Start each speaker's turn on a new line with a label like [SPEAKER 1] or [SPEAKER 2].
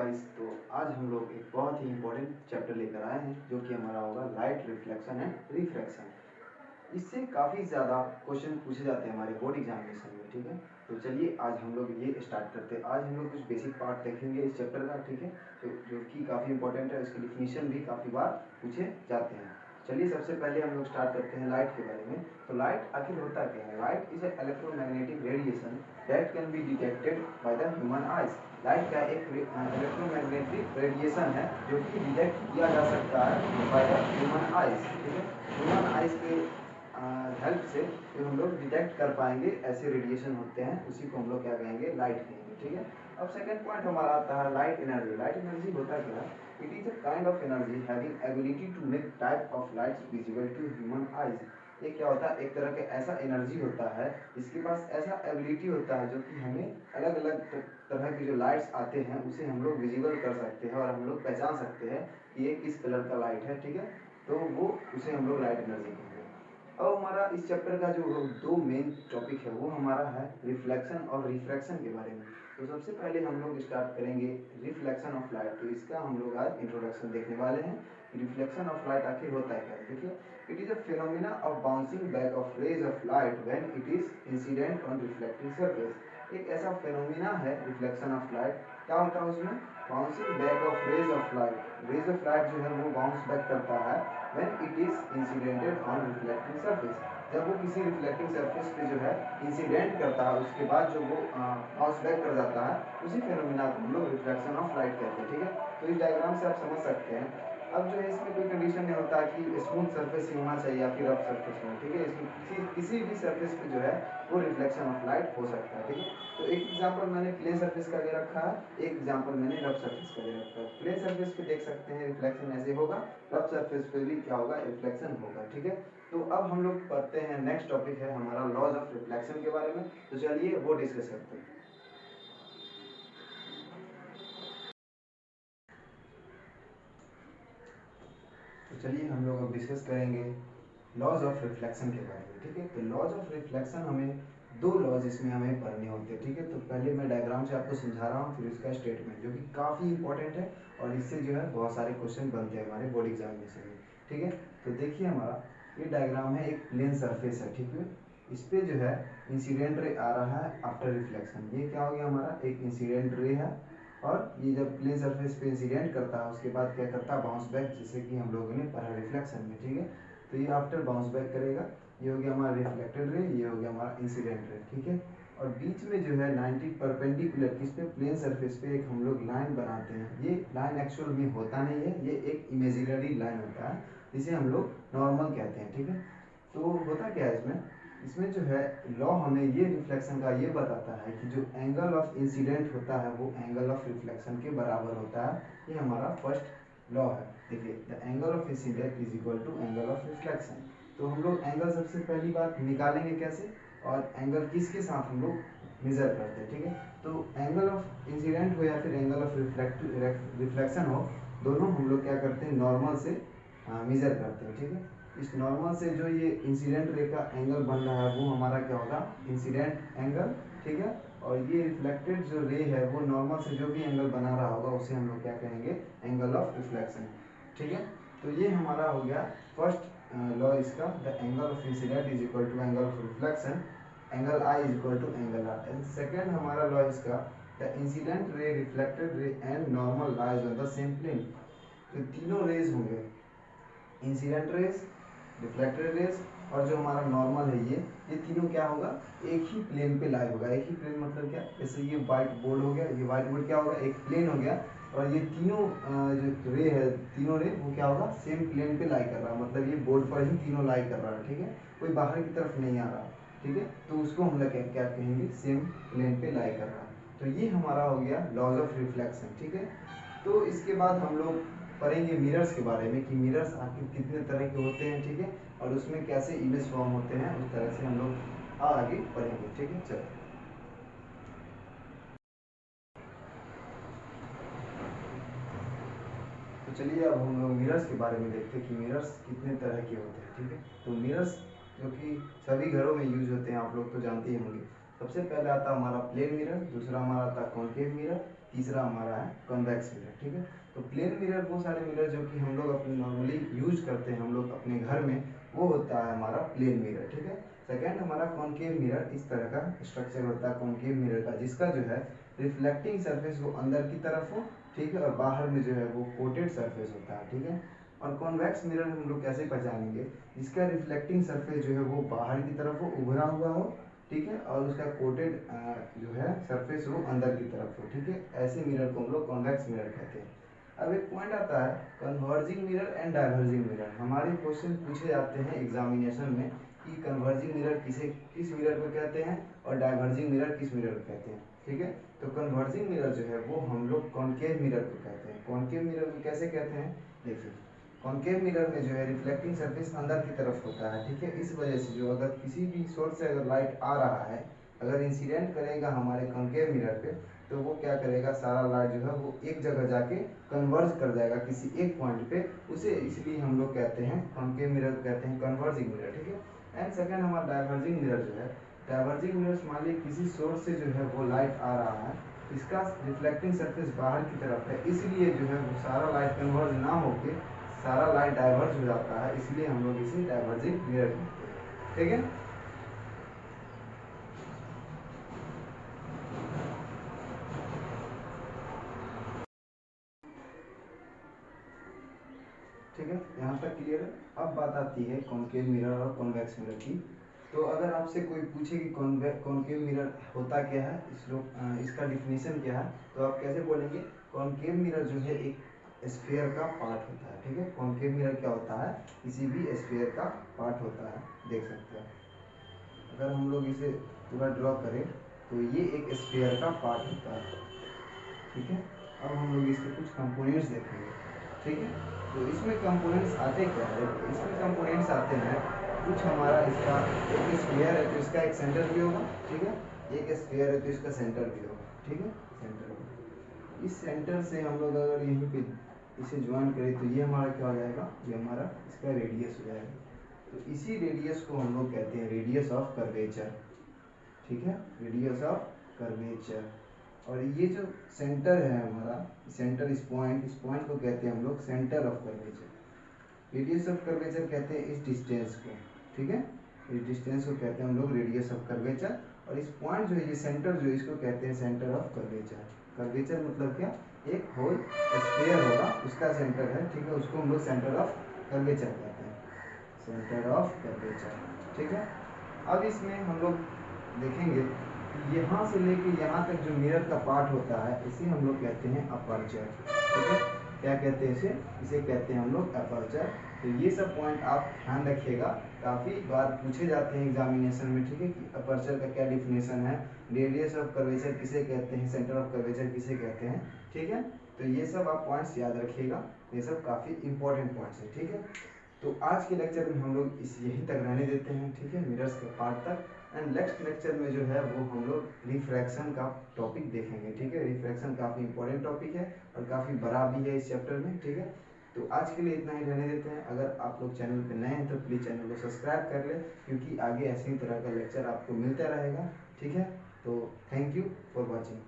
[SPEAKER 1] Guys, तो आज हम लोग एक बहुत ही इम्पोर्टेंट चैप्टर लेकर आए हैं जो कि हमारा होगा लाइट रिफ्लेक्शन एंड रिफ्रैक्शन। इससे काफ़ी ज़्यादा क्वेश्चन पूछे जाते हैं हमारे बोर्ड एग्जामिनेशन में, ठीक है। तो चलिए आज हम लोग ये स्टार्ट करते हैं। आज हम लोग कुछ बेसिक पार्ट देखेंगे इस चैप्टर का, ठीक है, तो जो कि काफ़ी इंपॉर्टेंट है। उसकी डिफिनीशन भी काफ़ी बार पूछे जाते हैं। चलिए सबसे पहले हम लोग स्टार्ट करते हैं लाइट के बारे में। तो लाइट आखिर होता क्या है? Light is a electromagnetic radiation that can be detected by the human eyes. Light का एक इलेक्ट्रोमैग्नेटिक रेडिएशन है जो कि डिटेक्ट किया जा सकता है बाय द ह्यूमन आइज, ठीक है। ह्यूमन आइज के हेल्प से जो हम लोग डिटेक्ट कर पाएंगे ऐसे रेडिएशन होते हैं, उसी को हम लोग क्या कहेंगे? लाइट कहेंगे, ठीक है। अब सेकंड पॉइंट हमारा आता है लाइट एनर्जी। लाइट एनर्जी होता क्या है? It is a kind of energy having ability to make type of lights visible to human eyes. ये क्या होता है? एक तरह का ऐसा एनर्जी होता है जिसके पास ऐसा एबिलिटी होता है जो कि हमें अलग अलग तरह के जो लाइट्स आते हैं उसे हम लोग विजिबल कर सकते हैं और हम लोग पहचान सकते हैं कि ये किस कलर का लाइट है, ठीक है। तो वो उसे हम लोग लाइट एनर्जी कहेंगे। अब हमारा इस चैप्टर का जो दो मेन टॉपिक है वो हमारा है रिफ्लेक्शन और रिफ्रैक्शन के बारे में। तो सबसे पहले हम लोग स्टार्ट करेंगे रिफ्लेक्शन ऑफ लाइट। तो इसका हम लोग आज इंट्रोडक्शन देखने वाले हैं। रिफ्लेक्शन ऑफ लाइट आखिर होता है क्या? देखिए, it is a phenomena of bouncing back of rays of light when it is incident on reflecting surface. एक ऐसा फिनोमिना है रिफ्लेक्शन ऑफ लाइट। क्या होता है उसमें? Bouncing back of rays of light. Rays of light जो है वो बाउंस बैक करता है when it is incidented on reflecting surface. जब वो किसी रिफ्लेक्टिंग सरफेस पे जो है इंसिडेंट करता है उसके बाद जो वो बाउंस बैक कर जाता है, उसी फिनोमिना को हम लोग रिफ्लेक्शन ऑफ लाइट कहते हैं, ठीक है। तो इस डायग्राम से आप समझ सकते हैं। अब जो है इसमें कोई कंडीशन नहीं होता कि स्मूथ सरफेस ही होना चाहिए या फिर रफ सरफेस होना, ठीक है। इसमें किसी भी सरफेस पे जो है वो रिफ्लेक्शन ऑफ लाइट हो सकता है, ठीक है। तो एक एग्जांपल मैंने प्लेन सरफेस का दे रखा है, एक एग्जांपल मैंने रफ सरफेस का दे रखा है। प्लेन सरफेस पे देख सकते हैं रिफ्लेक्शन ऐसे होगा, रफ सरफेस पे भी क्या होगा? रिफ्लेक्शन होगा, ठीक है। तो अब हम लोग पढ़ते हैं, नेक्स्ट टॉपिक है हमारा लॉज ऑफ रिफ्लेक्शन के बारे में। तो चलिए वो डिस्कस करते हैं। तो चलिए हम लोग अब डिस्कस करेंगे लॉज ऑफ रिफ्लेक्शन के बारे में, ठीक है। तो लॉज ऑफ रिफ्लेक्शन हमें दो लॉज इसमें हमें पढ़ने होते हैं, ठीक है। तो पहले मैं डायग्राम से आपको समझा रहा हूँ, फिर इसका स्टेटमेंट जो कि काफ़ी इंपॉर्टेंट है और इससे जो है बहुत सारे क्वेश्चन बनते हैं हमारे बोर्ड एग्जामिनेशन में, ठीक है। तो देखिए हमारा ये डायग्राम है, एक प्लेन सरफेस है, ठीक है। इस पर जो है इंसिडेंट रे आ रहा है आफ्टर रिफ्लेक्शन। ये क्या हो गया? हमारा एक इंसिडेंट रे है और ये जब प्लेन सरफेस पे इंसिडेंट करता है उसके बाद क्या करता है? बाउंस बैक, जैसे कि हम लोगों ने पढ़ा रिफ्लेक्शन में, ठीक है। तो ये आफ्टर बाउंस बैक करेगा। ये हो गया हमारा रिफ्लेक्टेड रे, ये हो गया हमारा इंसिडेंट रे, ठीक है। और बीच में जो है 90 परपेंडिकुलर किस पे? प्लेन सरफेस पे एक हम लोग लाइन बनाते हैं। ये लाइन एक्चुअल में होता नहीं है, ये एक इमेजिनरी लाइन होता है जिसे हम लोग नॉर्मल कहते हैं, ठीक है। तो होता क्या है इसमें? इसमें जो है लॉ हमें ये रिफ्लेक्शन का ये बताता है कि जो एंगल ऑफ इंसिडेंट होता है वो एंगल ऑफ रिफ्लेक्शन के बराबर होता है। ये हमारा फर्स्ट लॉ है। देखिए, the angle of incident is equal to angle of reflection. तो हम लोग एंगल सबसे पहली बात निकालेंगे कैसे, और एंगल किसके साथ हम लोग मेजर करते हैं, ठीक है। तो एंगल ऑफ इंसिडेंट हो या फिर एंगल ऑफ रिफ्लेक्शन हो, दोनों हम लोग क्या करते हैं? नॉर्मल से मेजर करते हैं, ठीक है। इस नॉर्मल से जो ये इंसिडेंट रे का एंगल बन रहा है वो हमारा क्या होगा? इंसिडेंट एंगल, ठीक है। और ये रिफ्लेक्टेड जो रे है वो नॉर्मल से जो भी एंगल बना रहा होगा उसे हम लोग क्या कहेंगे? एंगल ऑफ रिफ्लेक्शन, ठीक है। तो ये हमारा हो गया फर्स्ट लॉ इसका, the angle of incident is equal to angle of reflection, angle I is equal to angle R. And second हमारा लॉ इसका, the incident ray, reflected ray and normal lies on the same plane. जो तीनों raise होंगे, incident raise, reflected raise और जो हमारा normal है, ये तीनों क्या होगा? एक ही प्लेन पे लाई होगा। एक ही प्लेन मतलब क्या? जैसे ये व्हाइट बोर्ड हो गया, ये व्हाइट बोर्ड क्या होगा? एक प्लेन हो गया। और ये तीनों जो रे है, तीनों रे वो क्या होगा? सेम प्लेन पे लाई कर रहा है, मतलब ये बोर्ड पर ही तीनों लाई कर रहा है, ठीक है। कोई बाहर की तरफ नहीं आ रहा, ठीक है। तो उसको हम लोग क्या कहेंगे? सेम प्लेन पे लाई कर रहा है। तो ये हमारा हो गया लॉज ऑफ रिफ्लेक्शन, ठीक है। तो इसके बाद हम लोग पढ़ेंगे मिरर्स के बारे में कि मिरर्स आखिर कितने तरह के होते हैं, ठीक है, और उसमें कैसे इमेज फॉर्म होते हैं, उस तरह से हम लोग आगे पढ़ेंगे, ठीक है। चलो, तो चलिए अब हम लोग मिरर्स के बारे में देखते हैं कि मिरर्स कितने तरह के होते हैं, ठीक है। तो मिरर्स जो कि सभी घरों में यूज होते हैं, आप लोग तो जानते ही होंगे। सबसे पहले आता है हमारा प्लेन मिरर, दूसरा हमारा आता है कॉन्केव मिरर, तीसरा हमारा है कॉन्वेक्स मिरर, ठीक है। तो प्लेन मिरर वो सारे मिरर जो कि हम लोग अपने नॉर्मली यूज करते हैं हम लोग अपने घर में, वो होता है हमारा प्लेन मिरर, ठीक है। सेकेंड हमारा कॉनकेव मिरर, इस तरह का स्ट्रक्चर होता है कॉनकेव मिरर का, जिसका जो है रिफ्लेक्टिंग सरफेस वो अंदर की तरफ हो, ठीक है, और बाहर में जो है वो कोटेड सरफेस होता है, ठीक है। और कॉन्वेक्स मिरर हम लोग कैसे पहचानेंगे, जिसका रिफ्लेक्टिंग सरफेस जो है वो बाहर की तरफ हो, उभरा हुआ हो, ठीक है, और उसका कोटेड जो है सरफेस वो अंदर की तरफ हो, ठीक है। ऐसे मिरर को हम लोग कॉन्वेक्स मिरर कहते हैं। अब एक पॉइंट आता है converging mirror and diverging mirror. हमारे क्वेश्चन पूछे जाते हैं एग्जामिनेशन में कि कन्वर्जिंग मिरर किस मिरर को कहते हैं और डाइवर्जिंग मिरर किस मिरर को कहते हैं, ठीक है। तो कन्वर्जिंग मिरर जो है वो हम लोग कॉनकेव मिरर को कहते हैं। कॉनकेव मिरर को कैसे कहते हैं, देखिए कॉनकेव मिरर में जो है रिफ्लेक्टिंग सरफेस अंदर की तरफ होता है, ठीक है। इस वजह से जो अगर किसी भी सोर्स से अगर लाइट आ रहा है, अगर इंसिडेंट करेगा हमारे कॉनकेव मिरर पे, तो वो क्या करेगा, सारा लाइट जो है वो एक जगह जाके कन्वर्ज कर जाएगा किसी एक पॉइंट पे, उसे इसलिए हम लोग कहते हैं कॉनकेव मिरर को कहते हैं कन्वर्जिंग मिरर, ठीक है। एंड सेकंड हमारा डाइवर्जिंग मिरर जो है, डाइवर्जिंग मिरर मान लीजिए किसी सोर्स से जो है वो लाइट आ रहा है, इसका रिफ्लेक्टिंग सरफेस बाहर की तरफ है, इसलिए जो है वो सारा लाइट कन्वर्ज ना होके सारा लाइट डाइवर्ज हो जाता है, इसलिए हम लोग इसे डाइवर्जिंग मिरर कहते हैं, ठीक है। ठीक है, यहाँ तक क्लियर है। अब बात आती है कॉनकेव मिरर और कॉन्वेक्स मिरर की। तो अगर आपसे कोई पूछे कि कॉनकेव मिरर होता क्या है, इसका डिफिनेशन क्या है, तो आप कैसे बोलेंगे, कॉनकेव मिरर जो है एक स्फीयर का पार्ट होता है, ठीक है। कॉनकेव मिरर क्या होता है, किसी भी स्फीयर का पार्ट होता है, देख सकते हैं। अगर हम लोग इसे पूरा ड्रॉ करें तो ये एक स्फीयर का पार्ट होता है, ठीक है। अब हम लोग इसके कुछ कंपोनेंट्स देखेंगे, ठीक है। तो इसमें कंपोनेंट्स आते क्या है, इसमें कंपोनेंट्स आते हैं कुछ हमारा, इसका एक स्फीयर है तो इसका एक सेंटर भी होगा, ठीक है। एक स्फीयर है तो इसका सेंटर भी होगा, ठीक है, सेंटर होगा। इस सेंटर से हम लोग अगर यहीं पे इसे ज्वाइन करें तो ये हमारा क्या हो जाएगा, ये हमारा इसका रेडियस हो जाएगा। तो इसी रेडियस को हम लोग कहते हैं रेडियस ऑफ कर्वेचर, ठीक है, रेडियस ऑफ कर्वेचर। और ये जो सेंटर है हमारा, सेंटर इस पॉइंट को कहते हैं हम लोग centre of curvature. Radius of curvature कहते हैं इस डिस्टेंस को, ठीक है, इस डिस्टेंस को कहते हैं हम लोग रेडियस ऑफ कर्वेचर। और इस पॉइंट जो है, ये सेंटर जो है, इसको कहते हैं सेंटर ऑफ कर्वेचर। कर्वेचर मतलब क्या, एक होल स्फीयर होगा, उसका सेंटर है, ठीक है, उसको हम लोग सेंटर ऑफ कर्वेचर कहते हैं, सेंटर ऑफ कर्वेचर, ठीक है। अब इसमें हम लोग देखेंगे यहाँ से लेके यहाँ तक जो मिरर का पार्ट होता है, इसे हम लोग कहते हैं अपर्चर, ठीक है। क्या कहते हैं इसे कहते हैं हम लोग अपर्चर। तो ये सब पॉइंट आप ध्यान रखिएगा, काफ़ी बार पूछे जाते हैं एग्जामिनेशन में, ठीक है, कि अपर्चर का क्या डिफिनेशन है, रेडियस ऑफ कर्वेचर किसे कहते हैं, सेंटर ऑफ कर्वेचर किसे कहते हैं, ठीक है। तो ये सब आप पॉइंट्स याद रखिएगा, ये सब काफ़ी इंपॉर्टेंट पॉइंट्स है, ठीक है। तो आज के लेक्चर में हम लोग यहीं तक रहने देते हैं, ठीक है, मिरर्स के पार्ट तक। एंड नेक्स्ट लेक्चर में जो है वो हम लोग रिफ्रैक्शन का टॉपिक देखेंगे, ठीक है। रिफ्रैक्शन काफ़ी इंपॉर्टेंट टॉपिक है और काफ़ी बड़ा भी है इस चैप्टर में, ठीक है। तो आज के लिए इतना ही रहने देते हैं। अगर आप लोग चैनल पे नए हैं तो प्लीज़ चैनल को सब्सक्राइब कर लें, क्योंकि आगे ऐसे ही तरह का लेक्चर आपको मिलता रहेगा, ठीक है। तो थैंक यू फॉर वॉचिंग।